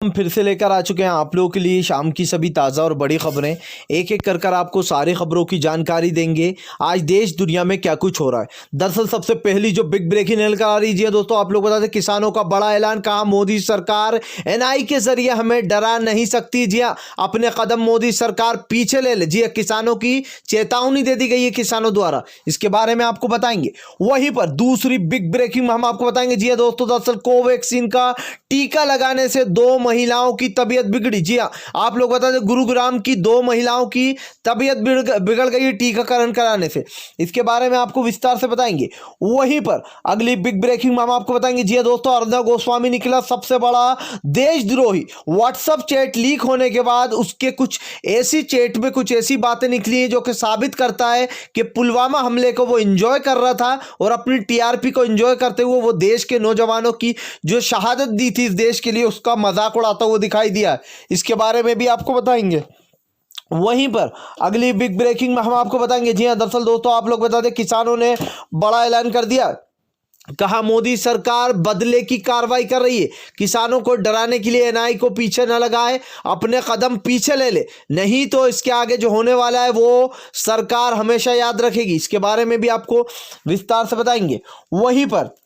हम फिर से लेकर आ चुके हैं आप लोगों के लिए शाम की सभी ताज़ा और बड़ी खबरें। एक एक कर आपको सारी खबरों की जानकारी देंगे। आज देश दुनिया में क्या कुछ हो रहा है। दरअसल सबसे पहली जो बिग ब्रेकिंग निकल आ रही है दोस्तों, आप लोग बता दें किसानों का बड़ा ऐलान। कहा मोदी सरकार एनआई के जरिए हमें डरा नहीं सकती। जी हाँ, अपने कदम मोदी सरकार पीछे ले जी हाँ, किसानों की चेतावनी दे दी गई है किसानों द्वारा। इसके बारे में आपको बताएंगे। वहीं पर दूसरी बिग ब्रेकिंग हम आपको बताएंगे। जी हाँ दोस्तों, दरअसल कोवैक्सीन का टीका लगाने से 2 महिलाओं की तबीयत बिगड़ी। जी हाँ, आप लोग बता दें गुरुग्राम की 2 महिलाओं की तबीयत बिगड़ गई टीकाकरण कराने से। इसके बारे में आपको विस्तार से बताएंगे। वहीं पर अगली बिग ब्रेकिंग हम आपको बताएंगे। जी हाँ दोस्तों, अर्नब गोस्वामी निकला सबसे बड़ा देशद्रोही। व्हाट्सएप चैट लीक होने के बाद उसके कुछ ऐसी चैट में कुछ ऐसी बातें निकली हैं जो कि साबित करता है कि पुलवामा हमले को वो एंजॉय कर रहा था और अपनी टीआरपी को एंजॉय करते हुए वो देश के नौजवानों की जो शहादत दी थी इस देश के लिए उसका मजाक उड़ाता हुआ दिखाई दिया है। इसके बारे में भी आपको बताएंगे। वहीं पर अगली बिग ब्रेकिंग में हम आपको बताएंगे। जी हाँ दरअसल दोस्तों, आप लोग बता दें किसानों ने बड़ा ऐलान कर दिया। कहा मोदी सरकार बदले की कार्रवाई कर रही है। किसानों को डराने के लिए एनआई को पीछे न लगाए, अपने कदम पीछे ले ले, नहीं तो इसके आगे जो होने वाला है वो सरकार हमेशा याद रखेगी। इसके बारे में भी आपको विस्तार से बताएंगे। वहीं पर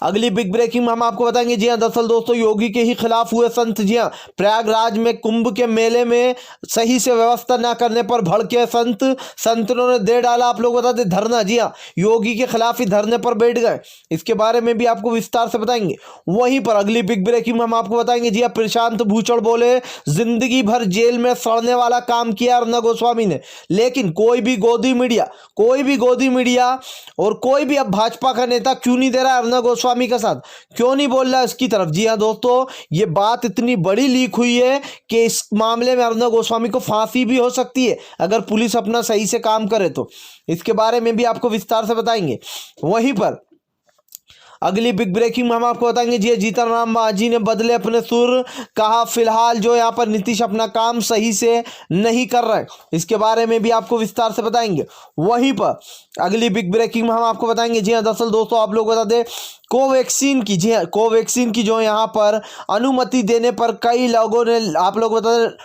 अगली बिग ब्रेकिंग में हम आपको बताएंगे। जी हाँ दरअसल दोस्तों, योगी के ही खिलाफ हुए संत। जी हाँ, प्रयागराज में कुंभ के मेले में सही से व्यवस्था न करने पर भड़के संतों ने दे डाला आप लोग बता दें धरना। जी हाँ, योगी के खिलाफ ही धरने पर बैठ गए। इसके बारे में भी आपको विस्तार से बताएंगे। वहीं पर अगली बिग ब्रेकिंग में हम आपको बताएंगे। जी हाँ, प्रशांत भूषण बोले जिंदगी भर जेल में सड़ने वाला काम किया अर्नब गोस्वामी ने, लेकिन कोई भी गोदी मीडिया और कोई भी अब भाजपा का नेता क्यों नहीं दे रहा अर्नब गोस्वामी का साथ, क्यों नहीं बोल रहा इसकी तरफ। जी हाँ दोस्तों, ये बात इतनी बड़ी लीक हुई है कि इस मामले में अर्नब गोस्वामी को फांसी भी हो सकती है अगर पुलिस अपना सही से काम करे तो। इसके बारे में भी आपको विस्तार से बताएंगे। वहीं पर अगली बिग ब्रेकिंग में हम आपको बताएंगे। जी जीतन राम मांझी ने बदले अपने सुर। कहा फिलहाल जो यहाँ पर नीतीश अपना काम सही से नहीं कर रहे। इसके बारे में भी आपको विस्तार से बताएंगे। वहीं पर अगली बिग ब्रेकिंग में हम आपको बताएंगे। जी हाँ दरअसल दोस्तों, आप लोग बता दें कोवैक्सीन की। जी हाँ, कोवैक्सीन की जो यहाँ पर अनुमति देने पर कई लोगों ने आप लोग बता दें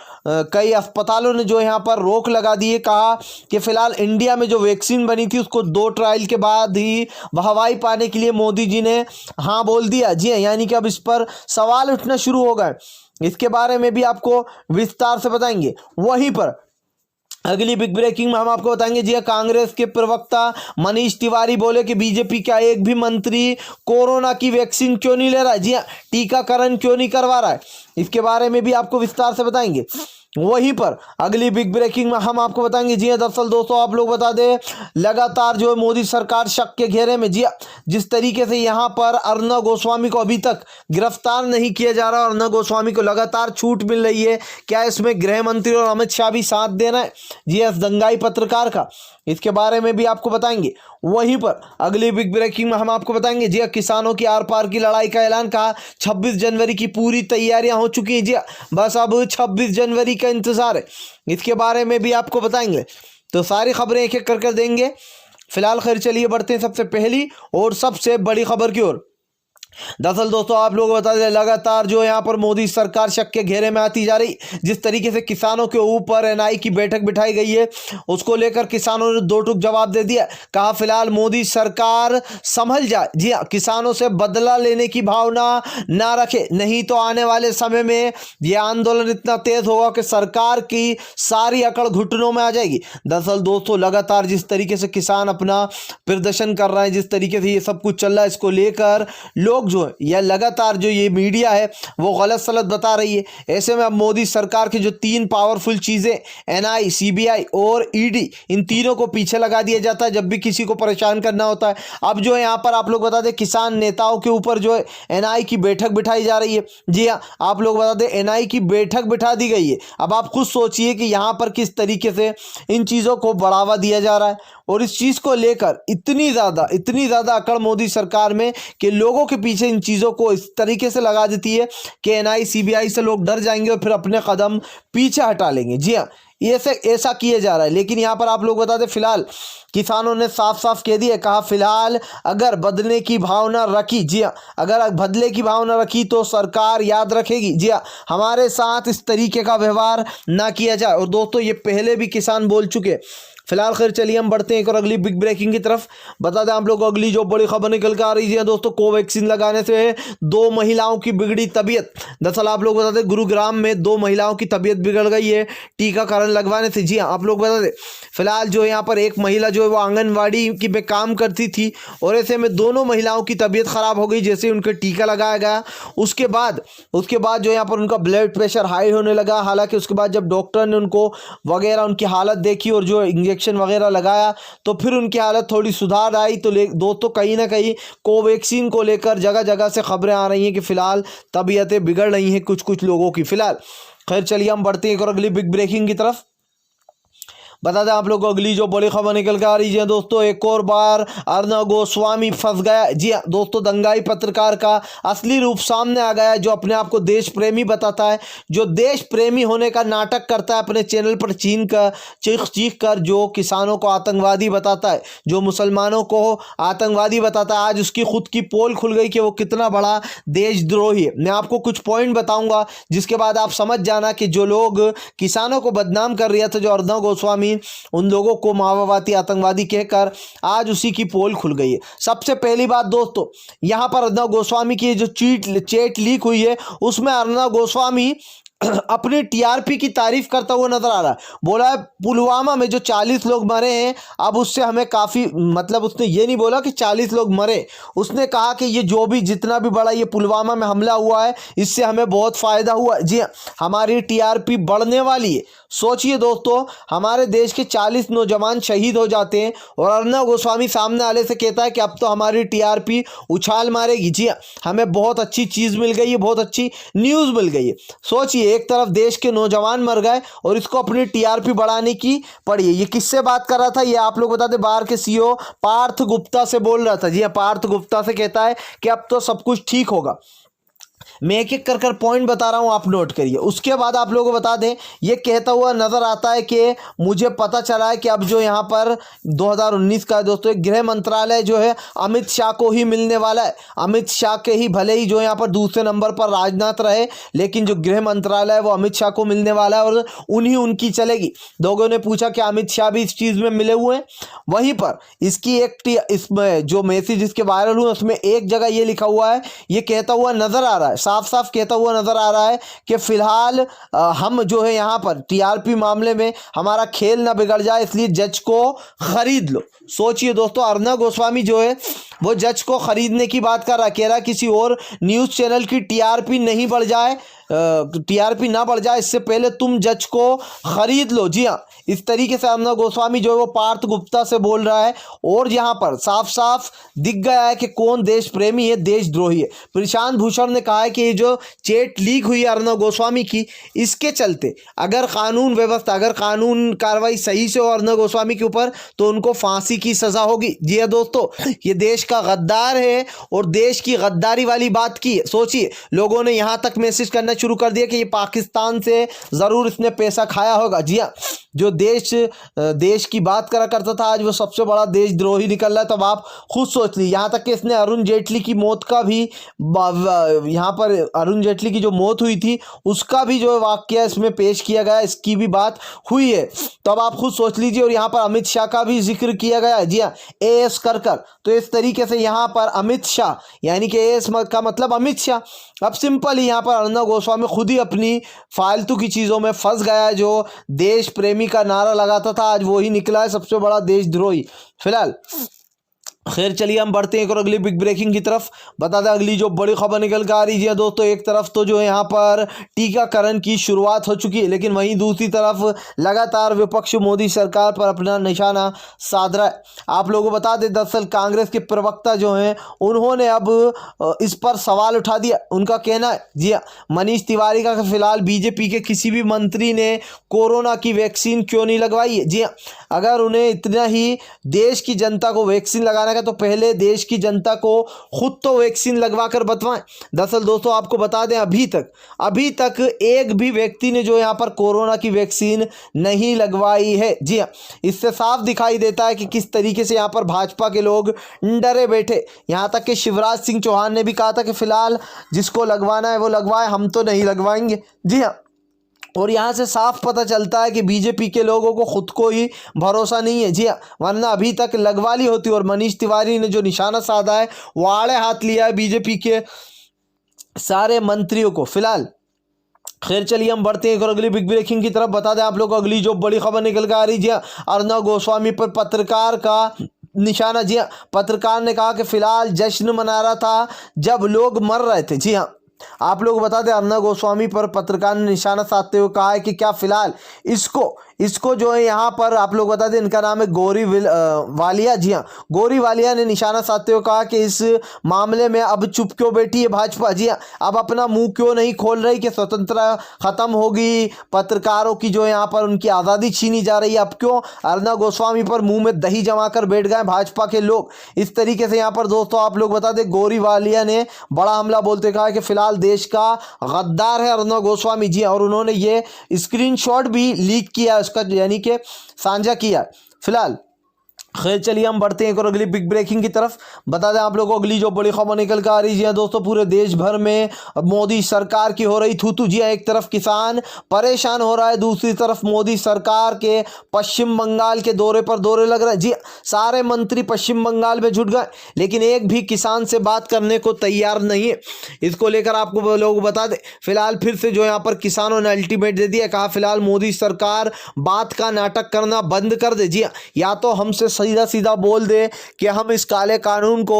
कई अस्पतालों ने जो यहाँ पर रोक लगा दी है। कहा कि फिलहाल इंडिया में जो वैक्सीन बनी थी उसको 2 ट्रायल के बाद ही हवाई पाने के लिए मोदी जी ने हाँ बोल दिया। जी हाँ, यानी कि अब इस पर सवाल उठना शुरू हो गए। इसके बारे में भी आपको विस्तार से बताएंगे। वहीं पर अगली बिग ब्रेकिंग में हम आपको बताएंगे। जी कांग्रेस के प्रवक्ता मनीष तिवारी बोले कि बीजेपी का एक भी मंत्री कोरोना की वैक्सीन क्यों नहीं ले रहा है। जी हाँ, टीकाकरण क्यों नहीं करवा रहा है। इसके बारे में भी आपको विस्तार से बताएंगे। वहीं पर अगली बिग ब्रेकिंग में हम आपको बताएंगे। जी हाँ दरअसल दोस्तों, आप लोग बता दें लगातार जो है मोदी सरकार शक के घेरे में। जी हाँ, जिस तरीके से यहाँ पर अर्नब गोस्वामी को अभी तक गिरफ्तार नहीं किया जा रहा, अर्नब गोस्वामी को लगातार छूट मिल रही है। क्या इसमें गृह मंत्री और अमित शाह भी साथ देना है जी हाँ दंगाई पत्रकार का, इसके बारे में भी आपको बताएंगे। वहीं पर अगली बिग ब्रेकिंग में हम आपको बताएंगे। जी किसानों की आर पार की लड़ाई का ऐलान। कहा 26 जनवरी की पूरी तैयारियां हो चुकी हैं। जी बस अब 26 जनवरी का इंतजार है। इसके बारे में भी आपको बताएंगे। तो सारी खबरें एक एक कर देंगे। फिलहाल खैर चलिए बढ़ते हैं सबसे पहली और सबसे बड़ी खबर की ओर। दरअसल दोस्तों, आप लोग बता दें लगातार जो यहाँ पर मोदी सरकार शक के घेरे में आती जा रही। जिस तरीके से किसानों के ऊपर एनआई की बैठक बिठाई गई है उसको लेकर किसानों ने 2 टूक जवाब दे दिया। कहा फिलहाल मोदी सरकार संभल जाए। जी हाँ, किसानों से बदला लेने की भावना ना रखे, नहीं तो आने वाले समय में यह आंदोलन इतना तेज होगा कि सरकार की सारी अकड़ घुटनों में आ जाएगी। दरअसल दोस्तों, लगातार जिस तरीके से किसान अपना प्रदर्शन कर रहे हैं, जिस तरीके से ये सब कुछ चल रहा है, इसको लेकर लोग जो है या लगातार जो ये मीडिया है वो गलत सलत बता रही है। ऐसे में अब मोदी सरकार की जो 3 पावरफुल चीजें एनआई, सीबीआई और ईडी, इन तीनों को पीछे लगा दिया जाता है जब भी किसी को परेशान करना होता है। अब जो है यहाँ पर आप लोग बता दें किसान नेताओं के ऊपर जो है एनआई की बैठक बिठाई जा रही है। जी हाँ, आप लोग बता दें एनआई की बैठक बिठा दी गई है। अब आप खुद सोचिए कि यहाँ पर किस तरीके से इन चीजों को बढ़ावा दिया जा रहा है और इस चीज को लेकर इतनी ज्यादा अकड़ मोदी सरकार में कि लोगों के पीछे इन चीजों को इस तरीके से लगा देती है कि एनआई, सीबीआई से लोग डर जाएंगे और फिर अपने कदम पीछे हटा लेंगे। जी हाँ, ये ऐसा किया जा रहा है। लेकिन यहाँ पर आप लोग बता दें फिलहाल किसानों ने साफ साफ कह दिया, कहा फिलहाल अगर बदलने की भावना रखी, जी हाँ, अगर बदले की भावना रखी तो सरकार याद रखेगी। जी हाँ, हमारे साथ इस तरीके का व्यवहार ना किया जाए। और दोस्तों ये पहले भी किसान बोल चुके। फिलहाल खैर चलिए हम बढ़ते हैं एक और अगली बिग ब्रेकिंग की तरफ। बता दें आप लोग को अगली जो बड़ी खबर निकल कर आ रही है दोस्तों, कोवैक्सीन लगाने से 2 महिलाओं की बिगड़ी तबीयत। दरअसल आप लोग बता दें गुरुग्राम में 2 महिलाओं की तबीयत बिगड़ गई है टीकाकरण लगवाने से। जी हाँ, आप लोग बता दें फिलहाल जो यहाँ पर एक महिला जो है वो आंगनवाड़ी की में काम करती थी और ऐसे में दोनों महिलाओं की तबीयत खराब हो गई जैसे उनका टीका लगाया गया। उसके बाद जो यहाँ पर उनका ब्लड प्रेशर हाई होने लगा। हालांकि उसके बाद जब डॉक्टर ने उनको वगैरह उनकी हालत देखी और जो इंजेक्शन वगैरह लगाया तो फिर उनकी हालत थोड़ी सुधार आई। तो दोस्तों कहीं ना कहीं कोवैक्सीन को लेकर जगह जगह से खबरें आ रही हैं कि फिलहाल तबीयतें बिगड़ रही हैं कुछ लोगों की। फिलहाल खैर चलिए हम बढ़ते हैं एक और अगली बिग ब्रेकिंग की तरफ। बता दें आप लोग को अगली जो बड़ी खबर निकल कर आ रही है दोस्तों, एक और बार अर्नब गोस्वामी फंस गया। जी हाँ दोस्तों, दंगाई पत्रकार का असली रूप सामने आ गया है, जो अपने आप को देश प्रेमी बताता है, जो देश प्रेमी होने का नाटक करता है अपने चैनल पर चीख कर, जो किसानों को आतंकवादी बताता है, जो मुसलमानों को आतंकवादी बताता है। आज उसकी खुद की पोल खुल गई कि वो कितना बड़ा देशद्रोही है। मैं आपको कुछ पॉइंट बताऊंगा जिसके बाद आप समझ जाना कि जो लोग किसानों को बदनाम कर रहे थे, जो अर्नब गोस्वामी, उन लोगों को माओवादी आतंकवादी कहकर आज उसी की पोल खुल गई है। सबसे पहली बात दोस्तों, यहां पर अर्नब गोस्वामी की जो चैट लीक हुई है उसमें अर्नब गोस्वामी अपनी टीआरपी की तारीफ करता हुआ नजर आ रहा है। बोला है पुलवामा में जो 40 लोग मरे हैं अब उससे हमें काफ़ी, मतलब उसने ये नहीं बोला कि 40 लोग मरे, उसने कहा कि ये जो भी जितना भी बड़ा ये पुलवामा में हमला हुआ है इससे हमें बहुत फ़ायदा हुआ। जी हाँ, हमारी टीआरपी बढ़ने वाली है। सोचिए दोस्तों, हमारे देश के 40 नौजवान शहीद हो जाते हैं और अर्नब गोस्वामी सामने आने से कहता है कि अब तो हमारी टीआरपी उछाल मारेगी। जी हाँ, हमें बहुत अच्छी चीज़ मिल गई है, बहुत अच्छी न्यूज़ मिल गई है। सोचिए, एक तरफ देश के नौजवान मर गए और इसको अपनी टीआरपी बढ़ाने की पड़ी है। ये किससे बात कर रहा था? ये आप लोग बता दें बाहर के सीईओ पार्थ गुप्ता से बोल रहा था। जी हाँ, पार्थ गुप्ता से कहता है कि अब तो सब कुछ ठीक होगा। मैं एक एक कर पॉइंट बता रहा हूं, आप नोट करिए। उसके बाद आप लोगों को बता दें, ये कहता हुआ नजर आता है कि मुझे पता चला है कि अब जो यहाँ पर 2019 का दोस्तों एक गृह मंत्रालय जो है अमित शाह को ही मिलने वाला है। अमित शाह के ही, भले ही जो यहाँ पर दूसरे नंबर पर राजनाथ रहे, लेकिन जो गृह मंत्रालय है वो अमित शाह को मिलने वाला है और उनकी चलेगी। लोगों ने पूछा कि अमित शाह भी इस चीज़ में मिले हुए हैं। वहीं पर इसकी इसमें जो मैसेज इसके वायरल हुए उसमें एक जगह ये लिखा हुआ है, ये कहता हुआ नजर आ रहा है, साफ साफ कहता हुआ नजर आ रहा है कि फिलहाल हम जो है यहाँ पर टीआरपी मामले में हमारा खेल ना बिगड़ जाए, इसलिए जज को खरीद लो। सोचिए दोस्तों, अर्नब गोस्वामी जो है वो जज को खरीदने की बात कर रहा है, कह रहा है किसी और न्यूज़ चैनल की टीआरपी नहीं बढ़ जाए, टीआरपी ना बढ़ जाए, इससे पहले तुम जज को खरीद लो। जी हाँ, इस तरीके से अर्नब गोस्वामी जो है वो पार्थ गुप्ता से बोल रहा है और यहाँ पर साफ साफ दिख गया है कि कौन देश प्रेमी है, देशद्रोही है। प्रशांत भूषण ने कहा है कि ये जो चैट लीक हुई है अर्नब गोस्वामी की, इसके चलते अगर कानून व्यवस्था, अगर कानून कार्रवाई सही से हो अर्नब गोस्वामी के ऊपर तो उनको फांसी की सजा होगी। जी हाँ दोस्तों, ये देश का गद्दार है और देश की गद्दारी वाली बात की है। सोचिए, लोगों ने यहाँ तक मैसेज करना शुरू कर दिया कि ये पाकिस्तान से ज़रूर इसने पैसा खाया होगा। जी हाँ, जो देश की बात करा करता था आज वो सबसे बड़ा देशद्रोही निकल रहा है। तब आप खुद सोच लीजिए, यहाँ तक कि इसने अरुण जेटली की मौत का भी, यहाँ पर अरुण जेटली की जो मौत हुई थी उसका भी जो वाकया इसमें पेश किया गया, इसकी भी बात हुई है। तो अब आप खुद सोच लीजिए। और यहाँ पर अमित शाह का भी जिक्र किया गया है। जी हाँ, एएस कर। तो इस तरीके से यहाँ पर अमित शाह, यानी कि एएस का मतलब अमित शाह। अब सिंपल ही यहाँ पर अर्नब गोस्वामी खुद ही अपनी फालतू की चीज़ों में फंस गया है। जो देश प्रेमी का नारा लगाता था आज वो ही निकला है सबसे बड़ा देशद्रोही। फिलहाल खैर चलिए हम बढ़ते हैं एक और अगली बिग ब्रेकिंग की तरफ। बता दें अगली जो बड़ी खबर निकल कर आ रही है दोस्तों, एक तरफ तो जो है यहाँ पर टीकाकरण की शुरुआत हो चुकी है, लेकिन वहीं दूसरी तरफ लगातार विपक्ष मोदी सरकार पर अपना निशाना साध रहा है। आप लोगों को बता दें, दरअसल कांग्रेस के प्रवक्ता जो हैं उन्होंने अब इस पर सवाल उठा दिया। उनका कहना है, जी हाँ, मनीष तिवारी का फिलहाल बीजेपी के किसी भी मंत्री ने कोरोना की वैक्सीन क्यों नहीं लगवाई है। जी हाँ, अगर उन्हें इतना ही देश की जनता को वैक्सीन लगाना लगवाना है तो पहले देश की जनता को खुद तो वैक्सीन लगवा कर बताएं। दरअसल दोस्तों आपको बता दें अभी तक एक भी व्यक्ति ने जो यहाँ पर कोरोना की वैक्सीन नहीं लगवाई है। जी हाँ, इससे साफ दिखाई देता है कि किस तरीके से यहाँ पर भाजपा के लोग डरे बैठे। यहाँ तक कि शिवराज सिंह चौहान ने भी कहा था कि फिलहाल जिसको लगवाना है वो लगवाए, हम तो नहीं लगवाएंगे। जी हाँ, और यहाँ से साफ पता चलता है कि बीजेपी के लोगों को खुद को ही भरोसा नहीं है। जी हाँ, वरना अभी तक लगवा ली होती। और मनीष तिवारी ने जो निशाना साधा है वो आड़े हाथ लिया है बीजेपी के सारे मंत्रियों को। फिलहाल खैर चलिए हम बढ़ते हैं एक और अगली बिग ब्रेकिंग की तरफ। बता दें आप लोग अगली जो बड़ी खबर निकल कर आ रही है, अर्नब गोस्वामी पर पत्रकार का निशाना। जी हाँ, पत्रकार ने कहा कि फिलहाल जश्न मना रहा था जब लोग मर रहे थे। जी हाँ, आप लोग बता दें अर्नब गोस्वामी पर पत्रकार ने निशाना साधते हुए कहा है कि क्या फिलहाल इसको जो है यहाँ पर आप लोग बता दें इनका नाम है गौरी वालिया। जी हाँ, गौरी वालिया ने निशाना साधते हुए कहा कि इस मामले में अब चुप क्यों बैठी है भाजपा। जी हाँ, अब अपना मुंह क्यों नहीं खोल रही कि स्वतंत्रता खत्म होगी, पत्रकारों की जो है यहाँ पर उनकी आज़ादी छीनी जा रही है। अब क्यों अर्नब गोस्वामी पर मुंह में दही जमा कर बैठ गए भाजपा के लोग। इस तरीके से यहाँ पर दोस्तों आप लोग बता दें गौरी वालिया ने बड़ा हमला बोलते कहा कि फिलहाल देश का गद्दार है अर्नब गोस्वामी। जी और उन्होंने ये स्क्रीनशॉट भी लीक किया, उसका यानी कि साझा किया। फिलहाल खैर चलिए हम बढ़ते हैं और अगली बिग ब्रेकिंग की तरफ। बता दें आप लोगों को अगली जो बड़ी खबर निकल कर आ रही है दोस्तों, पूरे देश भर में मोदी सरकार की हो रही थू। जी एक तरफ किसान परेशान हो रहा है, दूसरी तरफ मोदी सरकार के पश्चिम बंगाल के दौरे पर दौरे लग रहा है। जी सारे मंत्री पश्चिम बंगाल में जुट गए, लेकिन एक भी किसान से बात करने को तैयार नहीं है। इसको लेकर आपको लोग बता दें फिलहाल फिर से जो यहाँ पर किसानों ने अल्टीमेट दे दिया, कहा फिलहाल मोदी सरकार बात का नाटक करना बंद कर दे। जी या तो हमसे सीधा सीधा बोल दे कि हम इस काले कानून को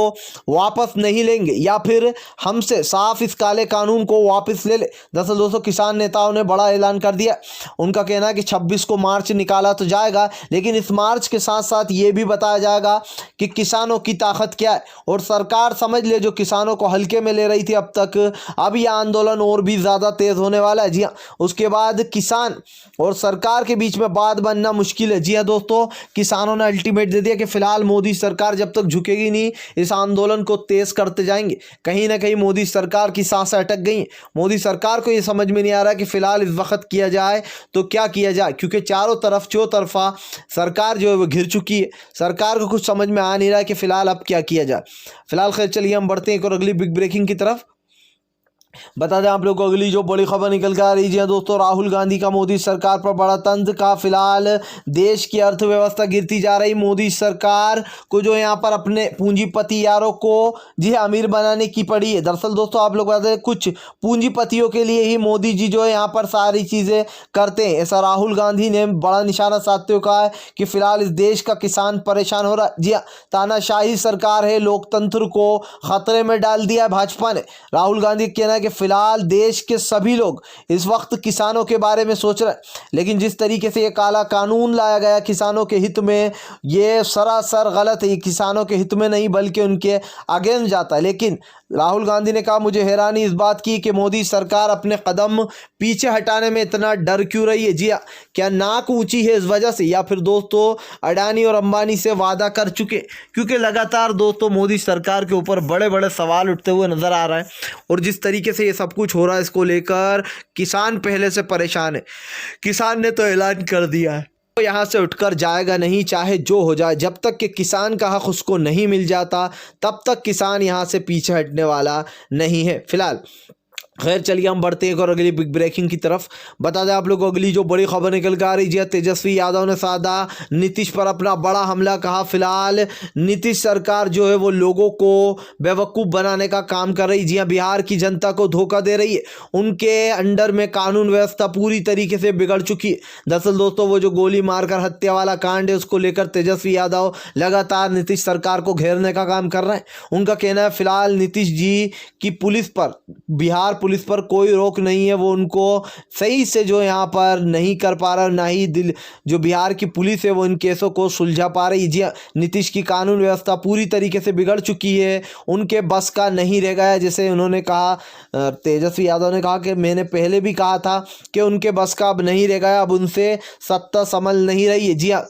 वापस नहीं लेंगे, या फिर हमसे साफ इस काले कानून को वापस ले ले। दरअसल दोस्तों किसान नेताओं ने बड़ा ऐलान कर दिया। उनका कहना है कि 26 को मार्च निकाला तो जाएगा, लेकिन इस मार्च के साथ साथ ये भी बताया जाएगा कि किसानों की ताकत क्या है। और सरकार समझ ले जो किसानों को हल्के में ले रही थी अब तक, अब यह आंदोलन और भी ज़्यादा तेज होने वाला है। जी हाँ, उसके बाद किसान और सरकार के बीच में बात बनना मुश्किल है। जी हाँ दोस्तों, किसानों ने अल्टीमेट दे दिया कि फिलहाल मोदी सरकार जब तक झुकेगी नहीं, इस आंदोलन को तेज करते जाएंगे। कहीं ना कहीं मोदी सरकार की सांसें अटक गई। मोदी सरकार को यह समझ में नहीं आ रहा कि फिलहाल इस वक्त किया जाए तो क्या किया जाए, क्योंकि चारों तरफ चौतरफा सरकार जो है वो घिर चुकी है। सरकार को कुछ समझ में आ नहीं रहा है कि फिलहाल अब क्या किया जाए। फिलहाल खैर चलिए हम बढ़ते हैं एक और अगली बिग ब्रेकिंग की तरफ। बता दें आप लोग को अगली जो बड़ी खबर निकल कर आ रही है दोस्तों, राहुल गांधी का मोदी सरकार पर बड़ा तंज। का फिलहाल देश की अर्थव्यवस्था गिरती जा रही, मोदी सरकार को जो यहाँ पर अपने पूंजीपति यारों को जी अमीर बनाने की पड़ी है। दरअसल दोस्तों आप लोग बता दें कुछ पूंजीपतियों के लिए ही मोदी जी जो है यहाँ पर सारी चीज़ें करते हैं, ऐसा राहुल गांधी ने बड़ा निशाना साधते हुए कहा है कि फिलहाल इस देश का किसान परेशान हो रहा है। जी हाँ, तानाशाही सरकार है, लोकतंत्र को खतरे में डाल दिया है भाजपा ने। राहुल गांधी का कहना है कि फिलहाल देश के सभी लोग इस वक्त किसानों के बारे में सोच रहे हैं, लेकिन जिस तरीके से ये काला कानून लाया गया किसानों के हित में, ये सरासर गलत है। ये किसानों के हित में नहीं बल्कि उनके अगेंस्ट जाता है। लेकिन राहुल गांधी ने कहा मुझे हैरानी इस बात की कि मोदी सरकार अपने कदम पीछे हटाने में इतना डर क्यों रही है। जी हाँ, क्या नाक ऊंची है इस वजह से, या फिर दोस्तों अडानी और अंबानी से वादा कर चुके, क्योंकि लगातार दोस्तों मोदी सरकार के ऊपर बड़े बड़े सवाल उठते हुए नजर आ रहा है। और जिस तरीके से ये सब कुछ हो रहा है इसको लेकर किसान पहले से परेशान है। किसान ने तो ऐलान कर दिया है तो यहाँ से उठकर जाएगा नहीं, चाहे जो हो जाए। जब तक कि किसान का हक उसको नहीं मिल जाता तब तक किसान यहाँ से पीछे हटने वाला नहीं है। फिलहाल खैर चलिए हम बढ़ते हैं और अगली बिग ब्रेकिंग की तरफ। बता दें आप लोग को अगली जो बड़ी खबर निकल कर आ रही है, तेजस्वी यादव ने साधा नीतीश पर अपना बड़ा हमला। कहा फिलहाल नीतीश सरकार जो है वो लोगों को बेवकूफ़ बनाने का काम कर रही। जी हाँ, बिहार की जनता को धोखा दे रही है। उनके अंडर में कानून व्यवस्था पूरी तरीके से बिगड़ चुकी है। दरअसल दोस्तों वो जो गोली मारकर हत्या वाला कांड है उसको लेकर तेजस्वी यादव लगातार नीतीश सरकार को घेरने का काम कर रहे हैं। उनका कहना है फिलहाल नीतीश जी की पुलिस पर, बिहार पुलिस पर कोई रोक नहीं है, वो उनको सही से जो यहाँ पर नहीं कर पा रहा, ना ही जो बिहार की पुलिस है वो इन केसों को सुलझा पा रही। जी नीतीश की कानून व्यवस्था पूरी तरीके से बिगड़ चुकी है, उनके बस का नहीं रह गया। जैसे उन्होंने कहा, तेजस्वी यादव ने कहा कि मैंने पहले भी कहा था कि उनके बस का अब नहीं रह गया, अब उनसे सत्ता संभल नहीं रही है। जी हाँ,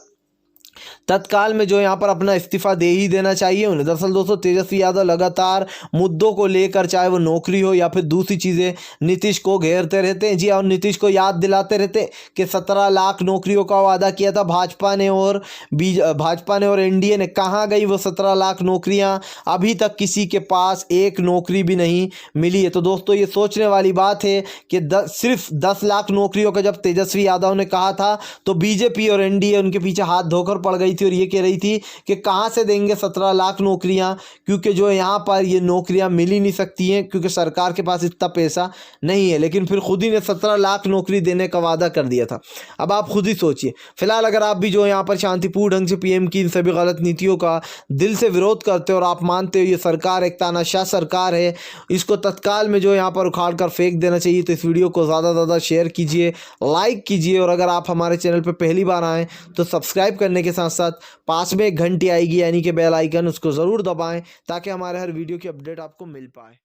तत्काल में जो यहाँ पर अपना इस्तीफा दे ही देना चाहिए उन्हें। दरअसल दोस्तों तेजस्वी यादव लगातार मुद्दों को लेकर, चाहे वो नौकरी हो या फिर दूसरी चीज़ें, नीतीश को घेरते रहते हैं। जी और नीतीश को याद दिलाते रहते कि 17 लाख नौकरियों का वादा किया था भाजपा ने और एनडीए ने। कहाँ गई वो 17 लाख नौकरियाँ? अभी तक किसी के पास एक नौकरी भी नहीं मिली है। तो दोस्तों ये सोचने वाली बात है कि सिर्फ 10 लाख नौकरियों का जब तेजस्वी यादव ने कहा था तो बीजेपी और एनडीए उनके पीछे हाथ धोकर पड़ गई थी और ये कह रही थी कि कहाँ से देंगे 17 लाख नौकरियां, क्योंकि जो यहाँ पर ये नौकरियां मिल ही नहीं सकती हैं क्योंकि सरकार के पास इतना पैसा नहीं है। लेकिन फिर खुद ही ने 17 लाख नौकरी देने का वादा कर दिया था। अब आप खुद ही सोचिए। फिलहाल अगर आप भी जो यहाँ पर शांतिपूर्ण ढंग से पीएम की इन सभी गलत नीतियों का दिल से विरोध करते हो और आप मानते हो ये सरकार एक तानाशाह सरकार है, इसको तत्काल में जो यहाँ पर उखाड़ कर फेंक देना चाहिए, तो इस वीडियो को ज़्यादा से ज़्यादा शेयर कीजिए, लाइक कीजिए और अगर आप हमारे चैनल पर पहली बार आएँ तो सब्सक्राइब करने के साथ साथ पास में एक घंटी आएगी यानी कि बेल आइकन, उसको ज़रूर दबाएं ताकि हमारे हर वीडियो की अपडेट आपको मिल पाए।